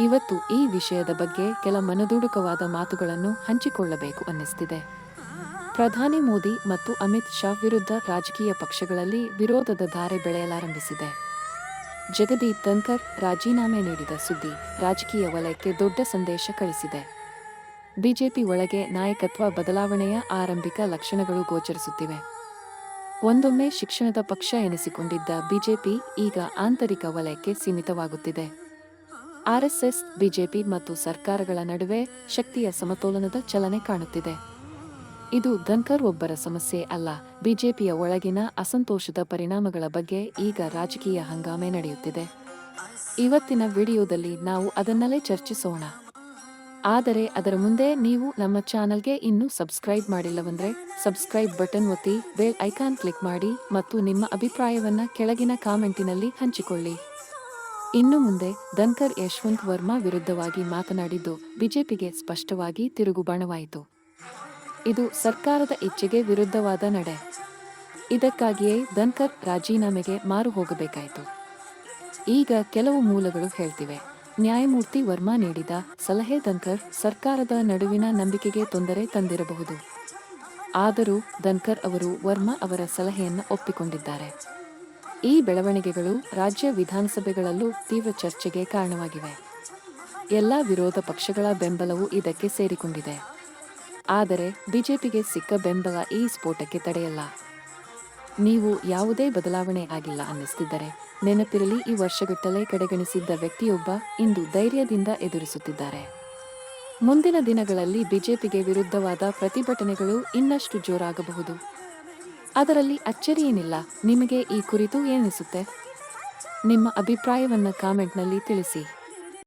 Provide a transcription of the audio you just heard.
ಇವತ್ತು ಈ ವಿಷಯದ ಬಗ್ಗೆ ಕೆಲ ಮನದುಡುಕವಾದ ಮಾತುಗಳನ್ನು ಹಂಚಿಕೊಳ್ಳಬೇಕು ಅನ್ನಿಸ್ತಿದೆ. ಪ್ರಧಾನಿ ಮೋದಿ ಮತ್ತು ಅಮಿತ್ ಶಾ ವಿರುದ್ಧ ರಾಜಕೀಯ ಪಕ್ಷಗಳಲ್ಲಿ ವಿರೋಧದ ಧಾರೆ ಬೆಳೆಯಲಾರಂಭಿಸಿದೆ. ಜಗದೀಪ್ ಧನ್ಕರ್ ರಾಜೀನಾಮೆ ನೀಡಿದ ಸುದ್ದಿ ರಾಜಕೀಯ ವಲಯಕ್ಕೆ ದೊಡ್ಡ ಸಂದೇಶ ಕಳಿಸಿದೆ. ಬಿಜೆಪಿ ಒಳಗೆ ನಾಯಕತ್ವ ಬದಲಾವಣೆಯ ಆರಂಭಿಕ ಲಕ್ಷಣಗಳು ಗೋಚರಿಸುತ್ತಿವೆ. ಒಂದೊಮ್ಮೆ ಶಿಕ್ಷಣದ ಪಕ್ಷ ಎನಿಸಿಕೊಂಡಿದ್ದ ಬಿಜೆಪಿ ಈಗ ಆಂತರಿಕ ವಲಯಕ್ಕೆ ಸೀಮಿತವಾಗುತ್ತಿದೆ. ಆರ್ಎಸ್ಎಸ್, ಬಿಜೆಪಿ ಮತ್ತು ಸರ್ಕಾರಗಳ ನಡುವೆ ಶಕ್ತಿಯ ಸಮತೋಲನದ ಚಲನೆ ಕಾಣುತ್ತಿದೆ. ಇದು ಧನ್ಕರ್ ಒಬ್ಬರ ಸಮಸ್ಯೆ ಅಲ್ಲ, ಬಿಜೆಪಿಯ ಒಳಗಿನ ಅಸಂತೋಷದ ಪರಿಣಾಮಗಳ ಬಗ್ಗೆ ಈಗ ರಾಜಕೀಯ ಹಂಗಾಮೆ ನಡೆಯುತ್ತಿದೆ. ಇವತ್ತಿನ ವಿಡಿಯೋದಲ್ಲಿ ನಾವು ಅದನ್ನಲೇ ಚರ್ಚಿಸೋಣ. ಆದರೆ ಅದರ ಮುಂದೆ ನೀವು ನಮ್ಮ ಚಾನಲ್ಗೆ ಇನ್ನೂ ಸಬ್ಸ್ಕ್ರೈಬ್ ಮಾಡಿಲ್ಲವೆಂದರೆ ಸಬ್ಸ್ಕ್ರೈಬ್ ಬಟನ್ ಒತ್ತಿ, ಬೆಲ್ ಐಕಾನ್ ಕ್ಲಿಕ್ ಮಾಡಿ ಮತ್ತು ನಿಮ್ಮ ಅಭಿಪ್ರಾಯವನ್ನ ಕೆಳಗಿನ ಕಾಮೆಂಟಿನಲ್ಲಿ ಹಂಚಿಕೊಳ್ಳಿ. ಇನ್ನು ಮುಂದೆ ಧನ್ಕರ್ ಯಶವಂತ್ ವರ್ಮಾ ವಿರುದ್ಧವಾಗಿ ಮಾತನಾಡಿದ್ದು ಬಿಜೆಪಿಗೆ ಸ್ಪಷ್ಟವಾಗಿ ತಿರುಗುಬಾಣವಾಯಿತು. ಇದು ಸರ್ಕಾರದ ಇಚ್ಛೆಗೆ ವಿರುದ್ಧವಾದ ನಡೆ. ಇದಕ್ಕಾಗಿಯೇ ಧನ್ಕರ್ ರಾಜೀನಾಮೆಗೆ ಮಾರು ಹೋಗಬೇಕಾಯಿತು. ಈಗ ಕೆಲವು ಮೂಲಗಳು ಹೇಳ್ತಿವೆ, ನ್ಯಾಯಮೂರ್ತಿ ವರ್ಮಾ ನೀಡಿದ ಸಲಹೆ ಧನ್ಕರ್ ಸರ್ಕಾರದ ನಡುವಿನ ನಂಬಿಕೆಗೆ ತೊಂದರೆ ತಂದಿರಬಹುದು. ಆದರೂ ಧನ್ಕರ್ ಅವರು ವರ್ಮಾ ಅವರ ಸಲಹೆಯನ್ನು ಒಪ್ಪಿಕೊಂಡಿದ್ದಾರೆ. ಈ ಬೆಳವಣಿಗೆಗಳು ರಾಜ್ಯ ವಿಧಾನಸಭೆಗಳಲ್ಲೂ ತೀವ್ರ ಚರ್ಚೆಗೆ ಕಾರಣವಾಗಿವೆ. ಎಲ್ಲ ವಿರೋಧ ಪಕ್ಷಗಳ ಬೆಂಬಲವೂ ಇದಕ್ಕೆ ಸೇರಿಕೊಂಡಿದೆ. ಆದರೆ ಬಿಜೆಪಿಗೆ ಸಿಕ್ಕ ಬೆಂಬಲ ಈ ಸ್ಫೋಟಕ್ಕೆ ತಡೆಯಲ್ಲ. ನೀವು ಯಾವುದೇ ಬದಲಾವಣೆ ಆಗಿಲ್ಲ ಅನ್ನಿಸ್ತಿದ್ದರೆ ನೆನಪಿರಲಿ, ಈ ವರ್ಷಗಟ್ಟಲೆ ಕಡೆಗಣಿಸಿದ್ದ ವ್ಯಕ್ತಿಯೊಬ್ಬ ಇಂದು ಧೈರ್ಯದಿಂದ ಎದುರಿಸುತ್ತಿದ್ದಾರೆ. ಮುಂದಿನ ದಿನಗಳಲ್ಲಿ ಬಿಜೆಪಿಗೆ ವಿರುದ್ಧವಾದ ಪ್ರತಿಭಟನೆಗಳು ಇನ್ನಷ್ಟು ಜೋರಾಗಬಹುದು. ಅದರಲ್ಲಿ ಅಚ್ಚರಿಯೇನಿಲ್ಲ. ನಿಮಗೆ ಈ ಕುರಿತು ಏನಿಸುತ್ತೆ? ನಿಮ್ಮ ಅಭಿಪ್ರಾಯವನ್ನ ಕಾಮೆಂಟ್ನಲ್ಲಿ ತಿಳಿಸಿ.